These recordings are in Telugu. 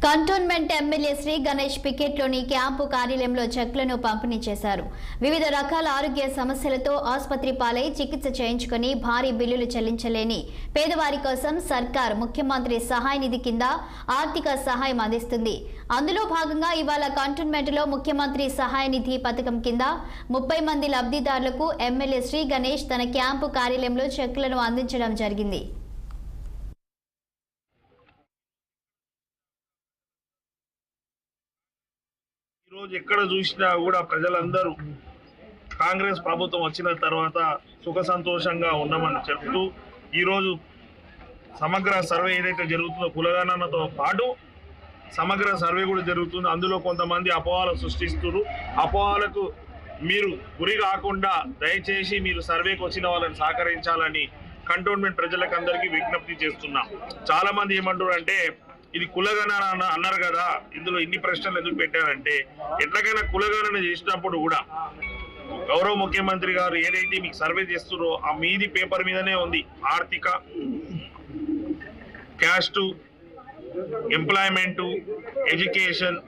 కంటోన్మెంట్ ఎమ్మెల్యే శ్రీ గణేష్ పికెట్లోని క్యాంపు కార్యాలయంలో చెక్లను పంపిణీ చేశారు. వివిధ రకాల ఆరోగ్య సమస్యలతో ఆసుపత్రి పాలై చికిత్స చేయించుకుని భారీ బిల్లులు చెల్లించలేని పేదవారి కోసం సర్కార్ ముఖ్యమంత్రి సహాయ నిధి కింద ఆర్థిక సహాయం అందిస్తుంది. అందులో భాగంగా ఇవాళ కంటోన్మెంట్ లో ముఖ్యమంత్రి సహాయ నిధి పథకం కింద 30 మంది లబ్ధిదారులకు ఎమ్మెల్యే శ్రీ గణేష్ తన క్యాంపు కార్యాలయంలో చెక్లను అందించడం జరిగింది. ఈ రోజు ఎక్కడ చూసినా కూడా ప్రజలందరూ కాంగ్రెస్ ప్రభుత్వం వచ్చిన తర్వాత సుఖ సంతోషంగా ఉన్నామని చెప్తూ ఈ రోజు సమగ్ర సర్వే ఏదైతే జరుగుతుందో కులగణనతో పాటు సమగ్ర సర్వే కూడా జరుగుతుంది. అందులో కొంతమంది అపోహలు సృష్టిస్తున్నారు. అపోహలకు మీరు గురి కాకుండా దయచేసి మీరు సర్వేకి వచ్చిన వాళ్ళని సహకరించాలని కంటోన్మెంట్ ప్రజలకు అందరికీ విజ్ఞప్తి చేస్తున్నాం. చాలా మంది ఏమంటారు అంటే ఇది కులగణన అన్నారు కదా, ఇందులో ఇన్ని ప్రశ్నలు ఎందుకు పెట్టారంటే ఎట్లాగైనా కులగణన చేసినప్పుడు కూడా గౌరవ ముఖ్యమంత్రి గారు ఏదైతే మీకు సర్వే చేస్తున్నారో ఆ మీది పేపర్ మీదనే ఉంది. ఆర్థిక, క్యాస్ట్, ఎంప్లాయ్మెంట్, ఎడ్యుకేషన్.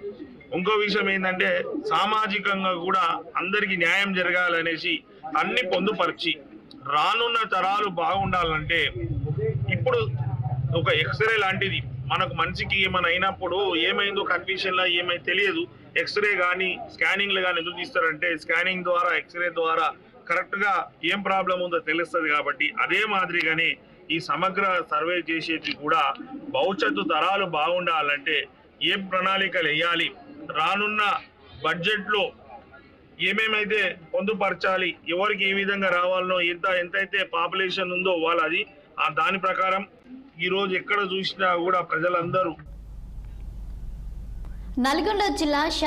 ఇంకో విషయం ఏంటంటే సామాజికంగా కూడా అందరికి న్యాయం జరగాలనేసి అన్ని పొందుపరిచి రానున్న తరాలు బాగుండాలంటే ఇప్పుడు ఒక ఎక్స్రే లాంటిది మనకు మనిషికి ఏమైనా అయినప్పుడు ఏమైందో కన్ఫ్యూషన్లా ఏమైనా తెలియదు. ఎక్స్రే కానీ స్కానింగ్లు కానీ ఎందుకు తీస్తారంటే స్కానింగ్ ద్వారా ఎక్స్రే ద్వారా కరెక్ట్గా ఏం ప్రాబ్లం ఉందో తెలుస్తుంది. కాబట్టి అదే మాదిరిగానే ఈ సమగ్ర సర్వే చేసేది కూడా భవిష్యత్తు తరాలు బాగుండాలంటే ఏం ప్రణాళికలు వేయాలి, రానున్న బడ్జెట్లో ఏమేమైతే పొందుపరచాలి, ఎవరికి ఏ విధంగా రావాలనో ఎంతైతే పాపులేషన్ ఉందో వాళ్ళది దాని ప్రకారం ఈ రోజు ఎక్కడ చూసినా కూడా ప్రజలందరూ నల్గొండ జిల్లా